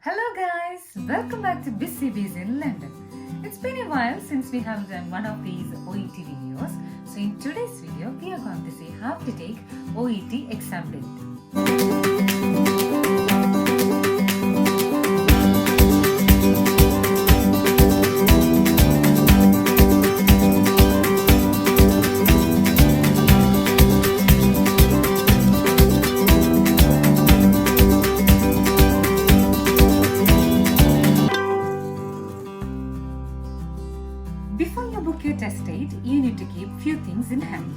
Hello guys, welcome back to Busy Bees in London. It's been a while since we have done one of these OET videos. So in today's video, we are going to see how to take OET exam date. Before you book your test date, you need to keep few things in hand.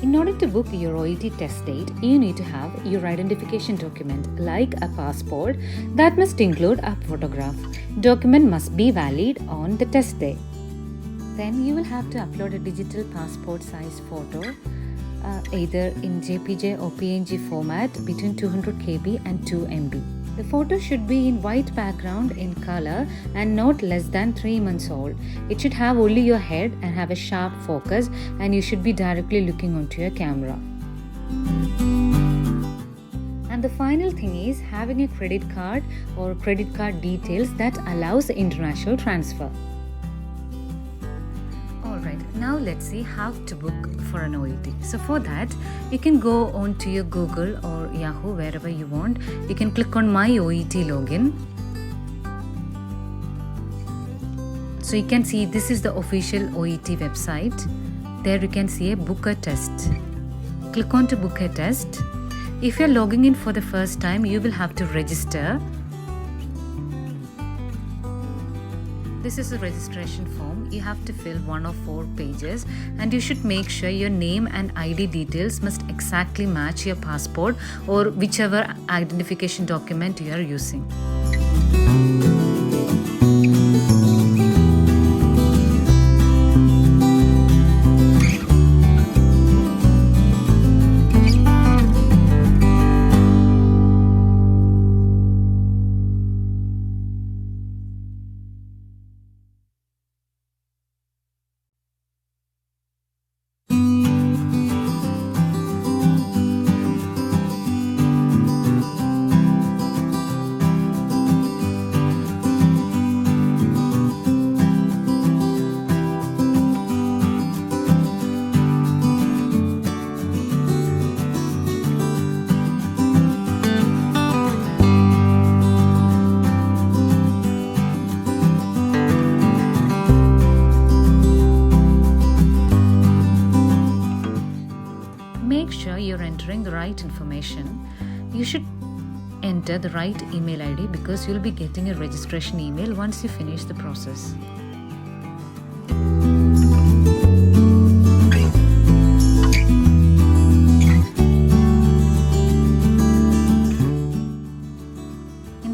In order to book your OET test date, you need to have your identification document like a passport that must include a photograph. Document must be valid on the test day. Then you will have to upload a digital passport size photo either in JPG or PNG format between 200 KB and 2 MB. The photo should be in white background in color and not less than 3 months old. It should have only your head and have a sharp focus, and you should be directly looking onto your camera. And the final thing is having a credit card or credit card details that allows international transfer. Alright, now let's see how to book for an OET. So for that, you can go on to your Google or Yahoo, wherever you want. You can click on My OET Login. So you can see this is the official OET website. There you can see a book a test. Click on to book a test. If you're logging in for the first time, you will have to register. This is a registration form. You have to fill 1 of 4 pages, and you should make sure your name and ID details must exactly match your passport or whichever identification document you are using. Make sure you're entering the right information. You should enter the right email ID because you'll be getting a registration email once you finish the process.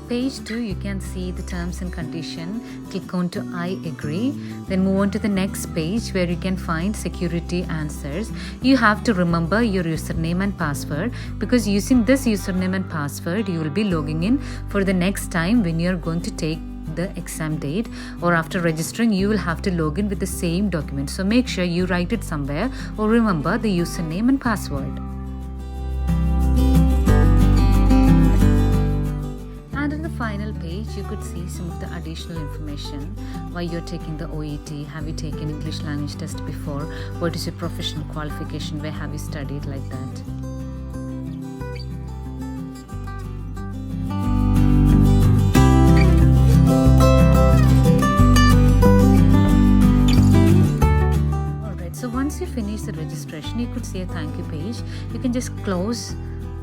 Page 2, you can see the terms and condition. Click on to I agree. Then move on to the next page where you can find security answers. You have to remember your username and password because using this username and password, you will be logging in for the next time when you are going to take the exam date, or after registering you will have to log in with the same document. So make sure you write it somewhere or remember the username and password. And on the final page, you could see some of the additional information. Why you're taking the OET, have you taken English language test before, what is your professional qualification, where have you studied, like that. Alright, so once you finish the registration, you could see a thank you page. You can just close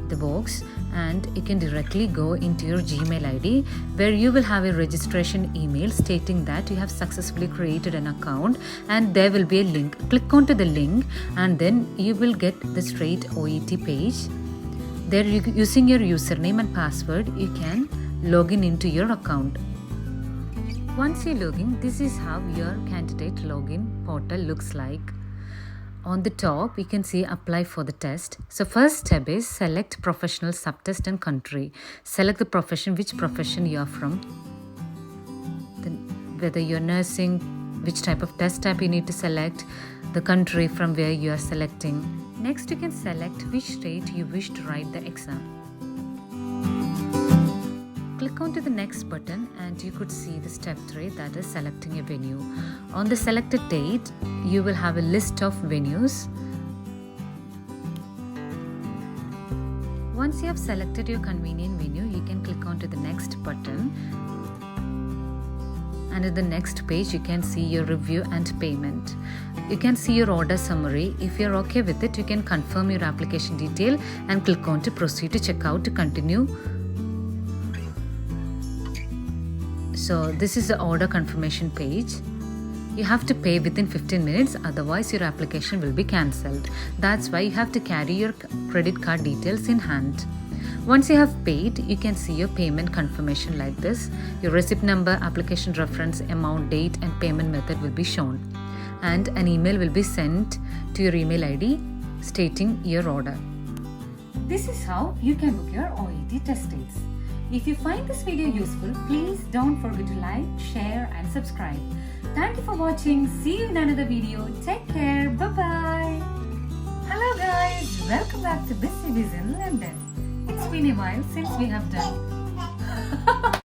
the box and you can directly go into your Gmail ID where you will have a registration email stating that you have successfully created an account, and there will be a link. Click onto the link and then you will get the straight OET page. There, using your username and password, you can log in into your account. Once you log in, this is how your candidate login portal looks like. On the top, you can see apply for the test. So first step is select professional subtest and country. Select the profession, which profession you are from. Then whether you're nursing, which type of test type you need to select, the country from where you are selecting. Next, you can select which state you wish to write the exam. on to the next button and you could see the step 3, that is selecting a venue. On the selected date, you will have a list of venues. Once you have selected your convenient venue, you can click on to the next button. And in the next page, you can see your review and payment. You can see your order summary. If you're okay with it, you can confirm your application detail and click on to proceed to checkout to continue. So this is the order confirmation page. You have to pay within 15 minutes, otherwise your application will be cancelled. That's why you have to carry your credit card details in hand. Once you have paid, you can see your payment confirmation like this. Your receipt number, application reference, amount, date and payment method will be shown. And an email will be sent to your email ID stating your order. This is how you can book your OET test dates. If you find this video useful, please don't forget to like, share and subscribe. Thank you for watching. See you in another video. Take care. Bye-bye. Hello guys. Welcome back to Busy Biz in London. It's been a while since we have done